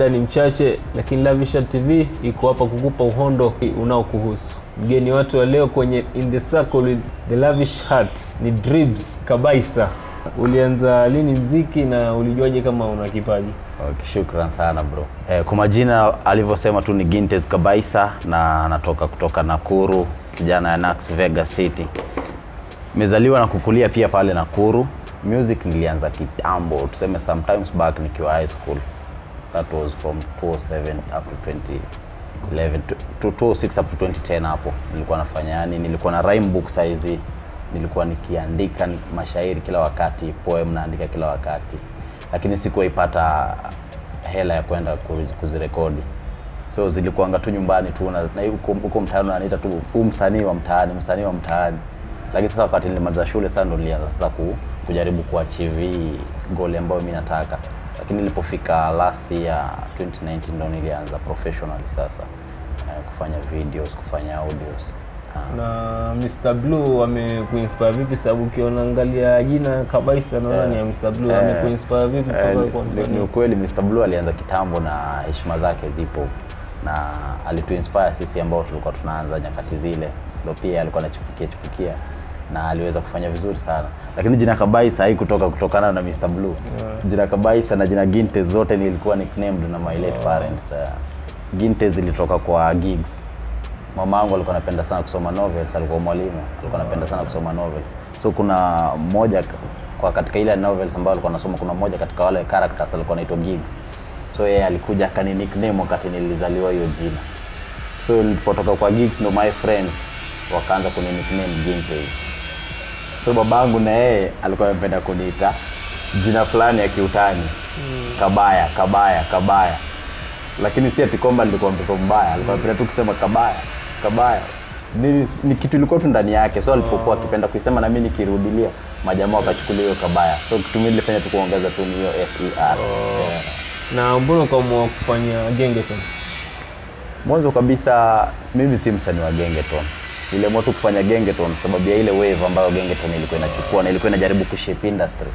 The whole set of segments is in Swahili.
muda ni mchache, lakini Lavish Art TV iko hapa kukupa uhondo unaokuhusu. Mgeni watu wa leo kwenye In The Circle with The Lavish Art ni Dribs Kabaisa. Ulianza lini mziki na ulijuaje kama una kipaji? Okay, shukran sana bro. Kwa majina alivyosema tu ni Gintes Kabaisa na natoka kutoka Nakuru, kijana ya Nax Vegas City. Nimezaliwa na kukulia pia pale Nakuru. Music nilianza kitambo, tuseme sometimes back nikiwa high school. That was from 2007 up to 2011 to 2006 up to 2010 hapo. Nilikuwa nafanya yani, nilikuwa na rhyme book size, nilikuwa nikiandika mashairi kila wakati, poem naandika kila wakati. Lakini sikuwaipata hela ya kwenda kuzirekodi. So zilikuanga tu nyumbani tu na huko mtaani ananiita tu msanii wa mtaani. Lakini sasa wakati nilimaliza shule sasa ndo nilianza sasa kujaribu kuachieve goal ambayo mimi nataka. Lakini nilipofika last year 2019 ndo nilianza professionally sasa kufanya videos, kufanya audios. Na Mr. Blue amekuinspire vipi? Sababu ukiona angalia jina Kabaisa naona ni Mr. Blue. Amekuinspire vipi kutoka kwa msanii? Ni ukweli Mr. Blue alianza kitambo na heshima zake zipo, na alituinspire sisi ambao tulikuwa tunaanza nyakati zile. Ndio pia alikuwa anachipukia na aliweza kufanya vizuri sana. Lakini jina Kabaisa kutokana na Mr. Blue. Jina Kabaisa na jina Gintes zote nilikuwa nicknamed na my late parents. Gintes ilitoka kwa gigs. Mamangu alikuwa anapenda sana kusoma novels, alikuwa mwalimu, alikuwa anapenda sana kusoma novels. So kuna mmoja kwa katika ile novels ambayo alikuwa anasoma, kuna mmoja katika wale characters alikuwa anaitwa Gigs. So yeye alikuja akani nickname wakati nilizaliwa hiyo jina. So nilipotoka kwa Gigs ndo my friends wakaanza kuni nickname Gintes. So babangu na yeye alikuwa anapenda kuniita jina fulani ya kiutani. Kabaya. Lakini si ati kwamba nilikuwa mtoto mbaya, alikuwa anapenda tu kusema Kabaya. Ni kitu ilikuwa tu ndani yake. So alipokuwa akipenda kuisema na mimi nikirudilia, majamaa wakachukulia hiyo Kabaya. So kitu mimi nilifanya tu kuongeza tu hiyo SER. Na mbona ukaamua kufanya Gengeton? Mwanzo kabisa mimi si msanii wa Gengeton. Niliamua tu kufanya Gengeton sababu ya ile wave ambayo Gengeton ilikuwa inachukua na ilikuwa inajaribu kushape industry.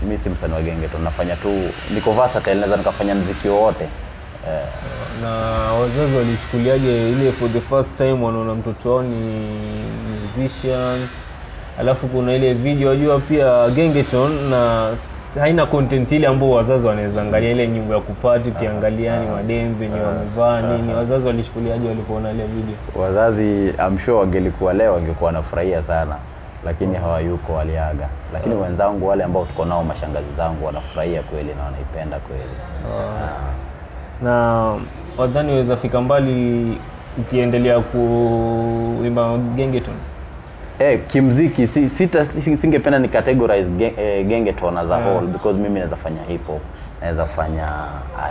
Mimi si msanii wa Gengeton, nafanya tu niko versatile, naweza nikafanya muziki wote. Na wazazi walichukuliaje ile for the first time wanaona mtoto wao ni musician? Alafu kuna ile video wajua pia Gengeton na haina content ile ambayo wazazi wanaweza angalia, ile nyimbo ya kupati ukiangalia ni madembe ni wamevaa nini. Wazazi walichukuliaje walipoona ile video? Wazazi I'm sure wangelikuwa leo wangekuwa wanafurahia sana, lakini hawayuko, waliaga. Lakini wenzangu wale ambao tuko nao, mashangazi zangu, wanafurahia kweli na wanaipenda kweli. Na wadhani waweza fika mbali ukiendelea kuimba Gengeton? Kimuziki singependa ni categorize Gengeton as a whole, because mimi naweza fanya hip hop, naweza fanya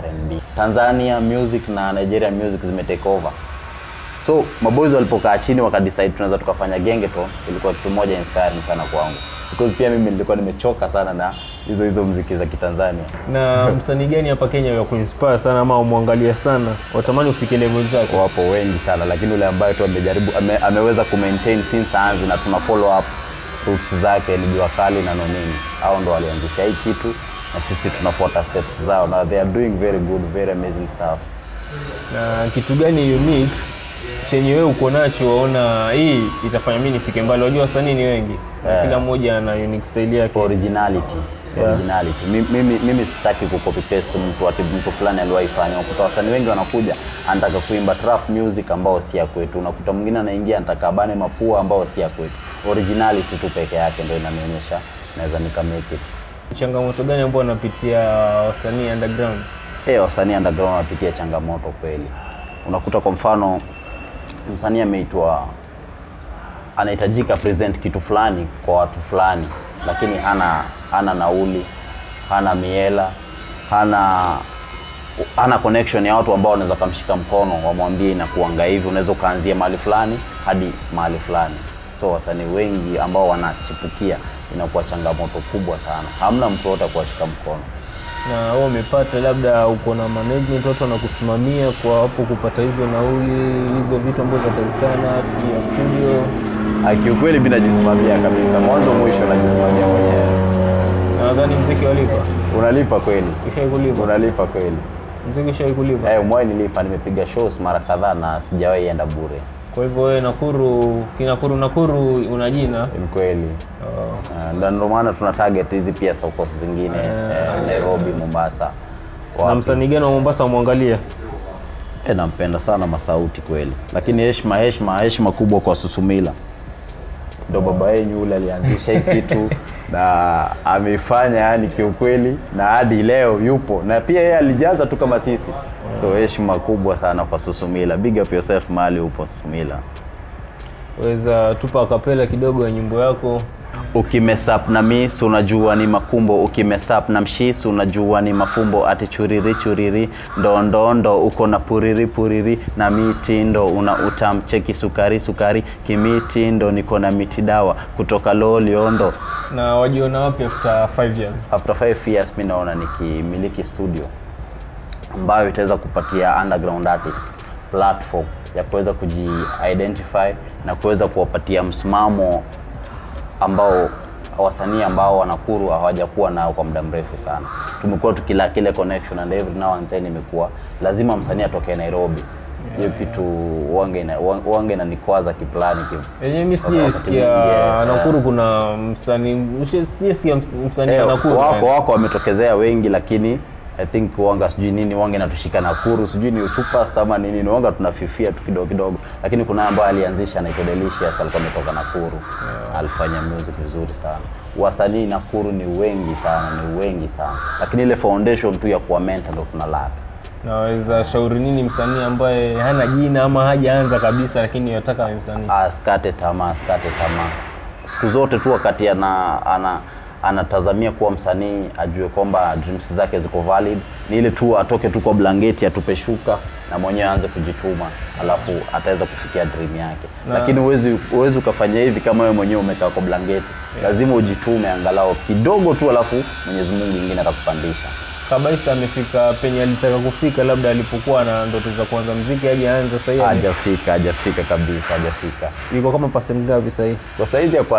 R&B. Tanzania music na Nigeria music zimetake over. So maboys walipokaa chini wakadecide tunaweza tukafanya Gengeton, ilikuwa kitu moja inspiring sana kwangu, because pia mimi nilikuwa nimechoka sana na hizo muziki za Kitanzania. Na msanii gani hapa Kenya ya kuinspire sana ama umwangalia sana, watamani ufike level zake? Wapo wengi sana, lakini yule ambaye tu amejaribu ameweza kumaintain since aanze na tuna follow up roots zake ni Jua Kali na Nonini. Hao ndo walianzisha hii kitu na sisi tunafuata steps zao, na they are doing very good, very amazing stuff. Na kitu gani unique chenye wewe uko nacho waona hii itafanya mimi nifike mbali? Unajua wasanii ni wengi, kila mmoja ana unique style yake. Originality. Mimi sitaki kucopy paste mtu fulani aliwaifanya. Unakuta wasanii wengi wanakuja anataka kuimba trap music ambao si ya kwetu. Unakuta mwingine anaingia anataka bane mapua ambao si ya kwetu. Originality tu peke yake ndio inanionyesha naweza nikamake it. Changamoto gani ambazo wanapitia wasanii underground? Wasanii underground wanapitia changamoto kweli. Unakuta kwa mfano msanii anahitajika present kitu fulani kwa watu fulani, lakini hana nauli, hana miela, hana connection ya watu ambao wanaweza kumshika mkono wamwambie inakuanga hivi, unaweza kaanzia mahali fulani hadi mahali fulani. So wasanii wengi ambao wanachipukia inakuwa changamoto kubwa sana, hamna mtu wote kuwashika mkono. Na wewe umepata labda uko na management watu wanakusimamia kwa hapo kupata hizo nauli, hizo vitu ambazo zinatakikana ya studio? Kiukweli mimi najisimamia kabisa, mwanzo mwisho najisimamia mwenyewe. Nadhani muziki walipa? Unalipa kweli. Kisha kulipa? Unalipa kweli. Mziki ushawahi kulipa? Umewahi nilipa, nimepiga shows mara kadhaa na sijawahi enda bure. Kwa hivyo wewe Nakuru una jina? Ni kweli. Ndio maana tuna target hizi pia soko zingine, Nairobi, Mombasa. Na msanii gani wa Mombasa muangalie? Nampenda sana Masauti kweli. Lakini heshima kubwa kwa Susumila. Ndio baba yenu yule alianzisha hii kitu na ameifanya yani kiukweli, na hadi leo yupo, na pia yeye alijaza tu kama sisi. So heshima kubwa sana kwa Susumila. Big up yourself mahali upo Susumila. Weza tupa kapela kidogo ya nyimbo yako? Ukimesap na miss unajua ni makumbo, ukimesap na mshisu unajua ni mafumbo, ati churiri ndo uko na puriri na mitindo una utamcheki sukari kimitindo niko na miti dawa kutoka Loliondo. Na wajiona wapi after 5 years? After 5 years mimi naona nikimiliki studio ambayo itaweza kupatia underground artist platform ya kuweza kuji-identify na kuweza kuwapatia msimamo ambao wasanii ambao Nakuru hawajakuwa nao kwa muda mrefu sana. Tumekuwa tukila kile connection, and every now and then imekuwa lazima msanii atoke Nairobi. Hiyo kitu wange na nikwaza kiplani kivu. Mimi sijasikia Nakuru kuna msanii, sijasikia msanii Nakuru. Wako wametokezea wengi, lakini I think wanga sijui nini wange natushika Nakuru, sijui ni superstar ama nini, ni wanga tunafifia tu kidogo. Lakini kuna ambaye alianzisha na Delicious, alikuwa ametoka Nakuru. Alifanya music vizuri sana. Wasanii Nakuru ni wengi sana. Lakini ile foundation tu ya kuwa mentor ndo tunalaka. Naweza shauri nini msanii ambaye hana jina ama hajaanza kabisa lakini yataka msanii? Asikate tamaa. Siku zote tu wakati anatazamia kuwa msanii, ajue kwamba dreams zake ziko valid. Ni ile tu atoke tu kwa blanketi, atupe shuka na mwenyewe aanze kujituma, alafu ataweza kufikia dream yake. Lakini uwezi ukafanya hivi kama wewe mwenyewe umekaa kwa blanketi. Lazima ujitume angalau kidogo tu, alafu Mwenyezi Mungu mwingine atakupandisha. Kabaisa amefika penye alitaka kufika, labda alipokuwa na ndoto za kuanza muziki hajaanza sasa hivi. Hajafika kabisa. Yuko kama percent ngapi sasa hivi? Kwa sasa hivi kwa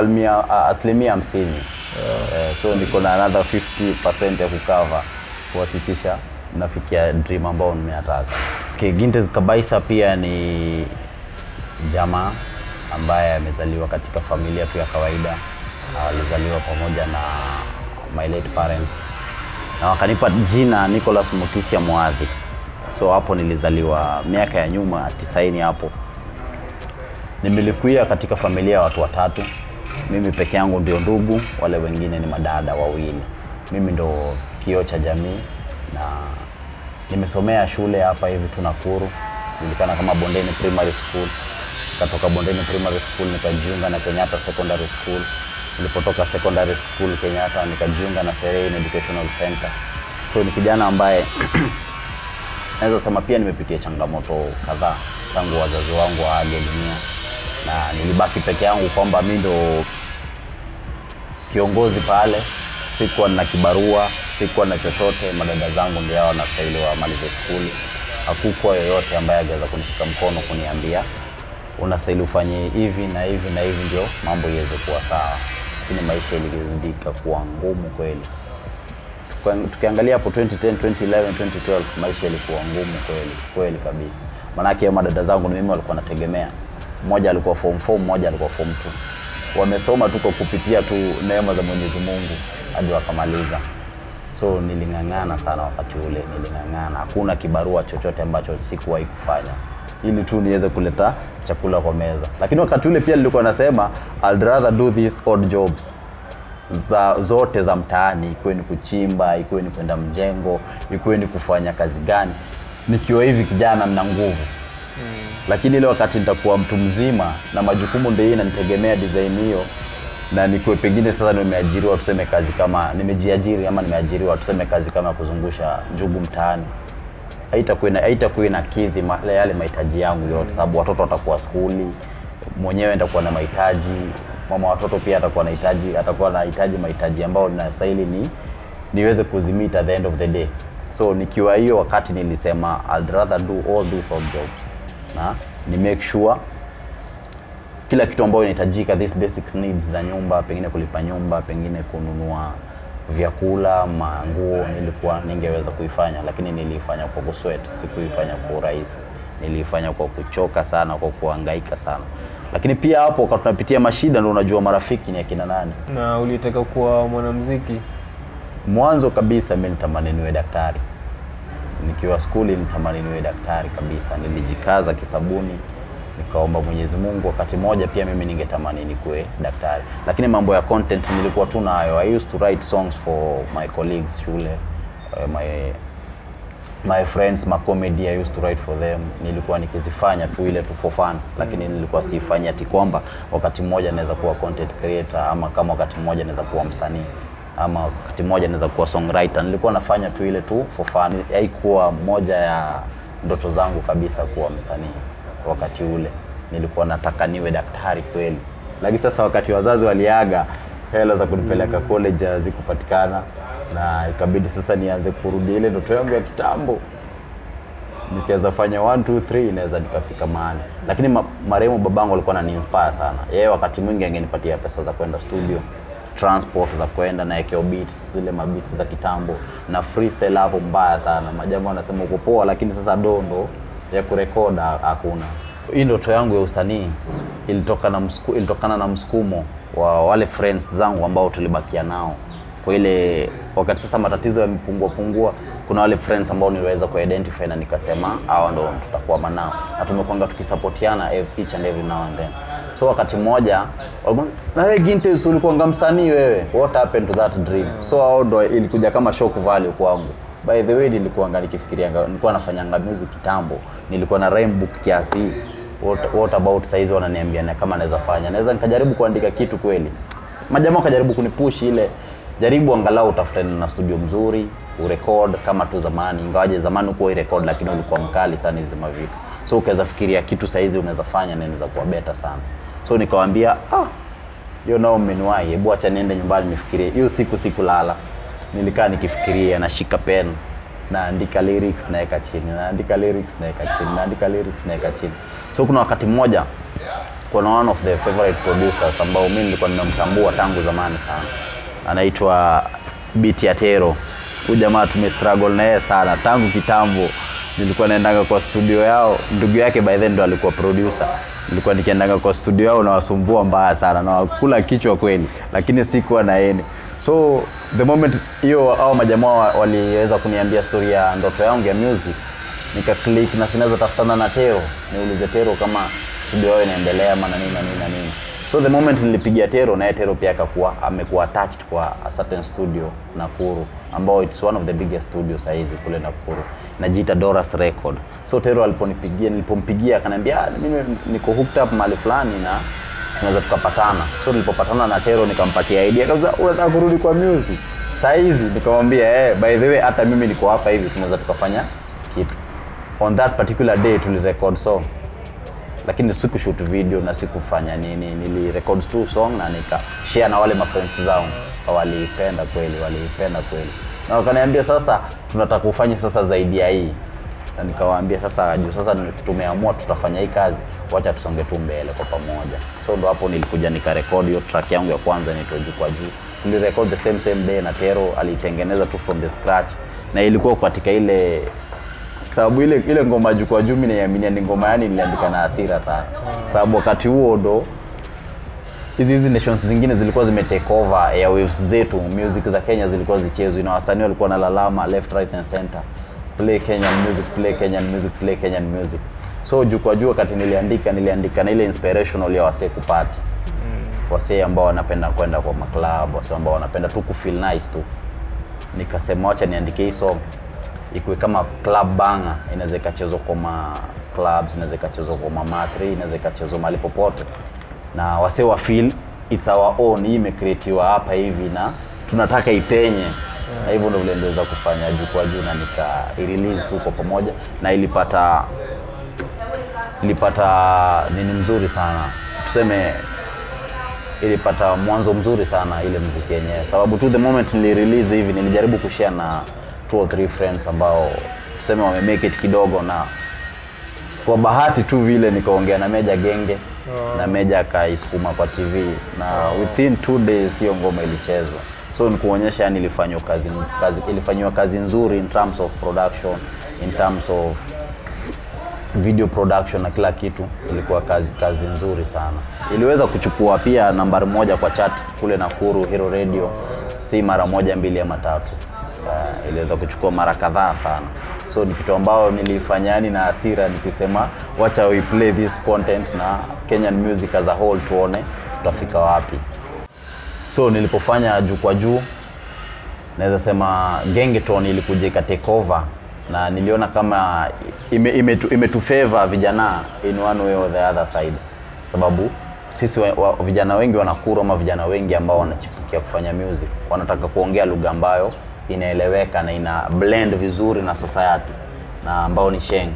asilimia 50. So niko na another 50% ya kucover kuhakikisha nafikia dream ambao nimetaka. Gintes Kabaisa pia ni jamaa ambaye amezaliwa katika familia tu ya kawaida. Alizaliwa pamoja na my late parents. Na wakanipa jina Nicholas Mutisia Mwadhi. So hapo nilizaliwa miaka ya nyuma 90 hapo. Nimelikuwa katika familia ya watu watatu. Mimi peke yangu ndio ndugu, wale wengine ni madada wawili. Mimi ndo kioo cha jamii, na nimesomea shule hapa hivi tu Nakuru. Nilikana kama Bondeni Primary School. Katoka Bondeni Primary School nikajiunga na Kenyatta Secondary School. Nilipotoka Secondary School Kenyatta nikajiunga na Serene Educational Center. So ni kijana ambaye naweza sema pia nimepitia changamoto kadhaa tangu wazazi wangu waage dunia, na nilibaki peke yangu kwamba mimi ndo kiongozi pale. Sikuwa na kibarua, sikuwa na chochote. Madada zangu ndio wanastahili wamalize shule. Hakukuwa yoyote ambaye angeweza kunishika mkono kuniambia unastahili ufanye hivi na hivi na hivi ndio mambo iweze kuwa sawa. Lakini maisha ilizidika kuwa ngumu kweli. Tukiangalia hapo 2010, 2011, 2012 maisha ilikuwa ngumu kweli kabisa. Manake madada zangu mimi walikuwa nategemea. Mmoja alikuwa form 4, mmoja alikuwa form 2. Wamesoma tu kwa kupitia tu neema za Mwenyezi Mungu hadi wakamaliza. So nilingangana sana wakati ule, Hakuna kibarua chochote ambacho sikuwahi kufanya, ili tu niweze kuleta chakula kwa meza. Lakini wakati ule pia nilikuwa nasema I'd rather do these odd jobs zote za mtaani, ikuwe ni kuchimba, ikuwe ni kwenda mjengo, ikuwe ni kufanya kazi gani, nikiwa hivi kijana nina nguvu. Lakini ile wakati nitakuwa mtu mzima na majukumu ndio yananitegemea design hiyo, na nikuwe pengine sasa nimeajiriwa, tuseme kazi kama nimejiajiri ama nimeajiriwa, tuseme kazi kama kuzungusha njugu mtaani, haitakuwa na kidhi yale mahitaji yangu yote, sababu watoto watakuwa skuli, mwenyewe nitakuwa na mahitaji, mama watoto pia atakuwa anahitaji mahitaji ambayo ninastahili niweze kuzimita at the end of the day. So nikiwa hiyo wakati nilisema I'd rather do all these odd jobs, na ni make sure kila kitu ambacho inahitajika, these basic needs za nyumba, pengine kulipa nyumba, pengine kununua vyakula, manguo nilikuwa ningeweza kuifanya, lakini nilifanya kwa kusweat, sikuifanya kwa urahisi. Nilifanya kwa kuchoka sana, kwa kuhangaika sana. Lakini pia hapo wakati tunapitia mashida ndio unajua marafiki ni akina nani. Na ulitaka kuwa mwanamuziki? Mwanzo kabisa mimi nitamani niwe daktari. Nikiwa skuli nitamani niwe daktari kabisa. Nilijikaza kisabuni, nikaomba Mwenyezi Mungu wakati moja pia mimi ningetamani nikuwe daktari. Lakini mambo ya content nilikuwa tu nayo. I used to write songs for my colleagues shule, my friends, my comedy I used to write for them. Nilikuwa nikizifanya tu ile tu for fun, lakini nilikuwa siifanya ati kwamba wakati mmoja naweza kuwa content creator, ama kama wakati mmoja naweza kuwa msanii, ama wakati mmoja naweza kuwa songwriter. Nilikuwa nafanya tu ile tu for fun. Haikuwa moja ya ndoto zangu kabisa kuwa msanii wakati ule. Nilikuwa nataka niwe daktari kweli. Lakini sasa wakati wazazi waliaga, hela za kunipeleka college hazikupatikana, na ikabidi sasa nianze kurudi ile ndoto yangu ya kitambo. Nikaweza fanya 1 2 3 naweza nikafika mahali. Lakini marehemu babangu alikuwa anani-inspire sana. Yeye wakati mwingi angenipatia pesa za kwenda studio, transport za kwenda na ekeo beats, zile mabeats za kitambo, na freestyle hapo mbaya sana. Majamaa wanasema uko poa, lakini sasa dondo ya kurekoda hakuna. Hii ndoto yangu ya usanii ilitokana na msukumo wa wale friends zangu ambao tulibakia nao. Kwa ile wakati sasa matatizo yamepungua, kuna wale friends ambao niweza ku-identify na nikasema hao ndo tutakuwa manao, na tumekuanga tukisupportiana each and every now and then. So wakati mmoja na wewe Gintes ulikuwa msanii wewe, what happened to that dream? So hao ndo ilikuja kama shock value kwangu. By the way nilikuwa nikifikiria nilikuwa nafanyanga music kitambo, nilikuwa na rhyme book kiasi. What about size wananiambia na kama naweza fanya, naweza nikajaribu kuandika kitu kweli. Majamaa kajaribu kunipush ile, jaribu angalau utafutane na studio mzuri, urecord kama tu zamani. Ingawaje zamani uko record lakini ulikuwa mkali sana hizo mavitu. So ukaweza fikiria kitu saizi unaweza fanya na inaweza kuwa better sana. So nikawaambia, mmeniwahi, hebu acha niende nyumbani nifikirie. Hiyo siku lala. Nilikaa nikifikiria, nashika pen, naandika lyrics naeka chini, naandika lyrics naeka chini, naandika lyrics naeka chini. So kuna wakati mmoja kuna one of the favorite producers ambao mimi nilikuwa ninamtambua tangu zamani sana. Anaitwa Biti Atero. Huyu jamaa tumestruggle naye sana tangu kitambo. Nilikuwa naendanga kwa studio yao, ndugu yake by then ndo alikuwa producer. Nilikuwa nikiendanga kwa studio yao na wasumbua mbaya sana na wakula kichwa kweli, lakini sikuwa na yeye. So the moment hiyo hao majamaa waliweza kuniambia story ya ndoto yangu ya music, nika click na sinaweza tafutana na Tero, niulize Tero kama studio yao inaendelea ama nini. So the moment nilipigia Tero, na Tero pia amekuwa attached kwa a certain studio Nakuru, ambao it's one of the biggest studios saizi kule Nakuru, najiita Doras Record. So Tero nilipompigia akaniambia mimi niko hooked up mahali fulani na tunaweza tukapatana. So nilipopatana na Tero nikampatia idea, akasema unataka kurudi kwa music saizi? Nikamwambia by the way hata mimi niko hapa hivi, tunaweza tukafanya kitu. On that particular day tulirecord song, lakini sikushoot video na sikufanya nini. Nilirecord tu song na nika share na wale friends zangu. Walipenda kweli. Na wakaniambia sasa tunataka kufanya sasa zaidi ya hii. Na nikawaambia sasa tumeamua tutafanya hii kazi, wacha tusonge tu mbele kwa pamoja. So ndo hapo nilikuja nikarecord hiyo track yangu ya kwanza inaitwa Juu kwa Juu. Nilirecord the same day na Tero alitengeneza tu from the scratch, na ilikuwa katika ile sababu ile ngoma Juu kwa Juu mimi naamini ni ngoma yani niliandika na hasira sana. Sababu wakati huo ndo hizi nations zingine zilikuwa zimetake over airwaves zetu, music za Kenya zilikuwa zichezwe na wasanii walikuwa nalalama left right and center, play Kenyan music, play Kenyan music, play Kenyan music. So Juu kwa Juu wakati niliandika na ile inspirational ya wasee kupati. Wasee ambao wanapenda kwenda kwa club, wasee ambao wanapenda tu kufeel nice tu. Nikasema acha niandike hii song ikuwe kama club banger, inaweza ikachezwa kwa clubs, inaweza ikachezwa kwa matri, inaweza ikachezwa mahali popote, na wasee wa feel it's our own, hii imecreatiwa hapa hivi na tunataka ipenye. Na hivyo ndio niliweza kufanya Juu kwa Juu, na nika-release tu kwa pamoja, na ilipata nini mzuri sana. Tuseme ilipata mwanzo mzuri sana ile muziki yenyewe, sababu tu the moment nili-release hivi nilijaribu kushare na 2 or 3 friends ambao tuseme wamemake it kidogo, na kwa bahati tu vile nikaongea na Meja Genge na Meja akaisukuma kwa TV, na within 2 days hiyo ngoma ilichezwa. So ni kuonyesha yani ilifanywa kazi nzuri in terms of production, in terms of video production na kila kitu. Ilikuwa kazi nzuri sana. Iliweza kuchukua pia nambari 1 kwa chart kule Nakuru Hero Radio, si mara 1 2 ama 3. Iliweza kuchukua mara kadhaa sana. So ni kitu ambao nilifanya yani na hasira nikisema wacha we play this content na Kenyan music as a whole tuone tutafika wapi. So nilipofanya juu kwa juu, naweza sema Gengeton ilikuja take over na niliona kama imetufavor vijana in one way or the other side. Sababu sisi vijana wengi wanakuru ama vijana wengi ambao wanachipukia kufanya music wanataka kuongea lugha ambayo inaeleweka na ina blend vizuri na society, na ambao ni Sheng,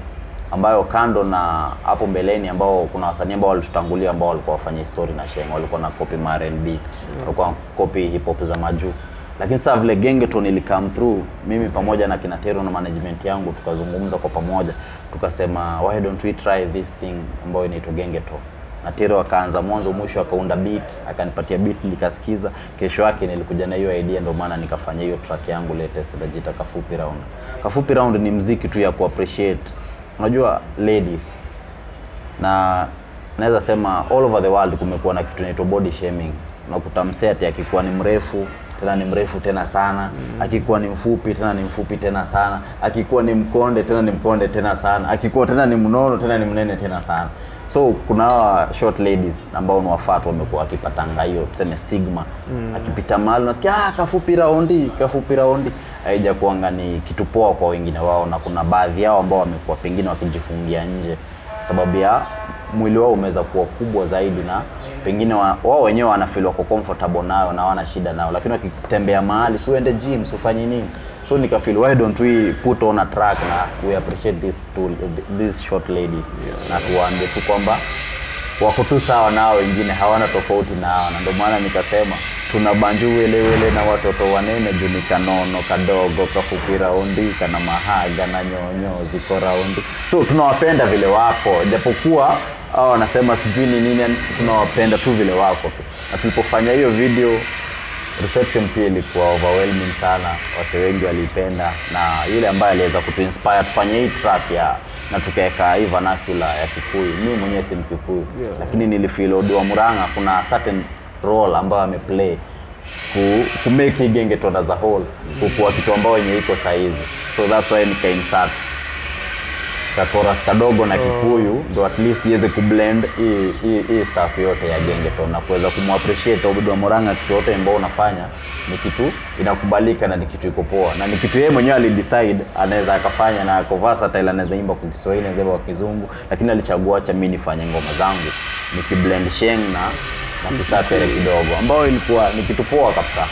ambayo kando na hapo mbeleni ambao kuna wasanii ambao walitutangulia ambao walikuwa wafanya story na Sheng, walikuwa na copy R&B, walikuwa copy hip hop za majuu. Lakini sasa vile Gengeton ili come through, mimi pamoja na kina Tero na management yangu tukazungumza kwa pamoja, tukasema why don't we try this thing ambayo inaitwa Gengeton. Na Tero akaanza mwanzo mwisho, akaunda beat, akanipatia beat nikasikiza. Kesho yake nilikuja na hiyo idea, ndio maana nikafanya hiyo track yangu latest inajiita Kafupi Round. Kafupi Round ni muziki tu ya ku-appreciate, unajua ladies. Na naweza sema all over the world kumekuwa na kitu inaitwa body shaming. Unakuta mseti akikuwa ni mrefu tena ni mrefu tena sana, akikuwa ni mfupi tena ni mfupi tena sana, akikuwa ni mkonde tena ni mkonde tena sana, akikuwa tena ni mnono tena ni mnene tena sana. So kuna short ladies ambao ni wafatu wamekuwa wakipatanga hiyo tuseme stigma. Akipita mahali unasikia Kafupi Round, haija kuanga ni kitu poa kwa wengine wao, na kuna baadhi yao ambao wamekuwa pengine wakijifungia nje sababu ya mwili wao umeweza kuwa kubwa zaidi, na pengine wao wenyewe wanafeel wako comfortable nayo na wana shida nao. Lakini wakitembea mahali si uende gym, usifanye nini. So nikafeel why don't we put on a track na we appreciate these short ladies, na tuwaambie tu kwamba wako tu sawa nao wengine, hawana tofauti nao. Na ndio maana nikasema tuna banju wele na watoto wanene juu ni kanono kadogo Kafupi Round kana mahaga na nyonyo ziko round. So tunawapenda vile wako, japokuwa hao wanasema sijui ni nini, tunawapenda tu vile wako tu. Na tulipofanya hiyo video, reception pia ilikuwa overwhelming sana, wase wengi walipenda, na yule ambaye aliweza kutuinspire tufanye hii track ya na tukaweka hii vernacular ya Kikuyu. Mimi mwenyewe si Mkikuyu, lakini nilifeel Odua Muranga kuna certain role ambayo ameplay ku make Gengeton as a whole kwa kitu ambao yenye iko saizi. So that's why nikainsert chorus kadogo na Kikuyu ndo at least iweze kublend hii stuff yote ya Gengeton na kuweza kumappreciate Odua Muranga. Kitu yote ambao unafanya ni kitu inakubalika na ni kitu iko poa, na ni kitu yeye mwenyewe alidecide anaweza akafanya, na kwa versatile anaweza imba kwa Kiswahili, anaweza kwa Kizungu, lakini alichagua acha mimi nifanye ngoma zangu nikiblend Sheng na kisapere kidogo, ambao ilikuwa ni kitu poa kabisa,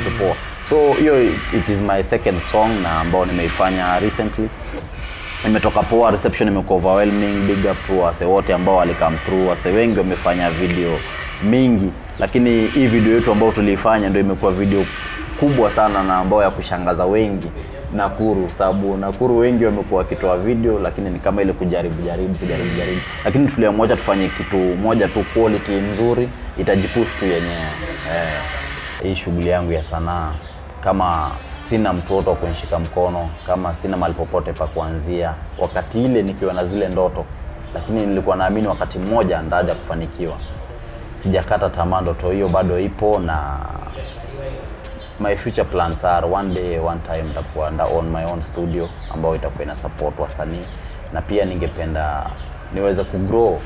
kitu poa. So hiyo it is my second song na ambao nimeifanya recently. Imetoka poa, reception imekuwa overwhelming. Big up to wase wote ambao walikam through, wase wengi wamefanya video mingi, lakini hii video yetu ambao tuliifanya ndio imekuwa video kubwa sana na ambao ya kushangaza wengi Nakuru, sababu Nakuru wengi wamekuwa wakitoa video lakini ni kama ile kujaribu, lakini tuliamua tufanye kitu moja tu quality nzuri, itajipush tu yenyewe. Hii shughuli yangu ya sanaa, kama sina mtoto kunishika mkono, kama sina mahali popote pa kuanzia, wakati ile nikiwa na zile ndoto, lakini nilikuwa naamini wakati mmoja ndaja kufanikiwa. Sijakata tamaa, ndoto hiyo bado ipo, na my future plans are one day, one time nitakuwa on my own studio ambao itakuwa ina support wasanii, na pia ningependa niweze kugrow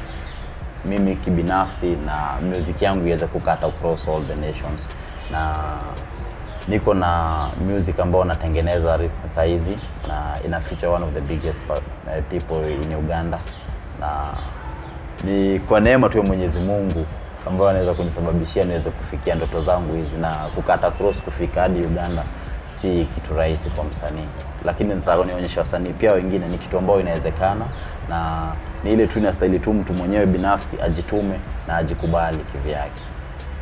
mimi kibinafsi na music yangu iweze kukata across all the nations. Na niko na music ambao natengeneza saizi na ina feature one of the biggest people in Uganda, na ni kwa neema tu ya Mwenyezi Mungu ambao anaweza kunisababishia niweze kufikia ndoto zangu hizi, na kukata cross kufika hadi Uganda si kitu rahisi kwa msanii, lakini nataka nionyeshe wasanii pia wengine ni kitu ambao inawezekana, na ni ile tu inastahili tu mtu mwenyewe binafsi ajitume na ajikubali kivyake.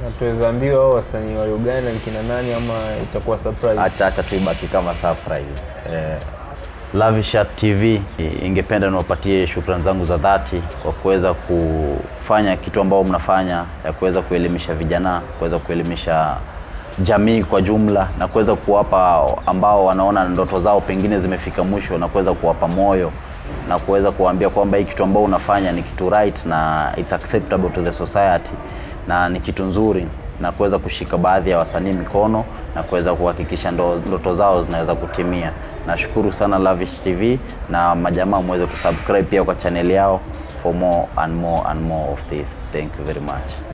Na tuweza ambiwa wasanii wa Uganda ni kina nani, ama itakuwa surprise? Acha tu ibaki kama surprise. Lavishat TV ingependa niwapatie shukrani zangu za dhati kwa kuweza kufanya kitu ambao mnafanya, ya kuweza kuelimisha vijana, kuweza kuelimisha jamii kwa jumla, na kuweza kuwapa ambao wanaona ndoto zao pengine zimefika mwisho, na kuweza kuwapa moyo na kuweza kuambia kwamba hii kitu ambao unafanya ni kitu right na it's acceptable to the society na ni kitu nzuri, na kuweza kushika baadhi ya wasanii mikono na kuweza kuhakikisha ndoto zao zinaweza kutimia. Nashukuru sana Lavish TV, na majamaa muweze kusubscribe pia kwa channel yao for more and more and more of this. Thank you very much.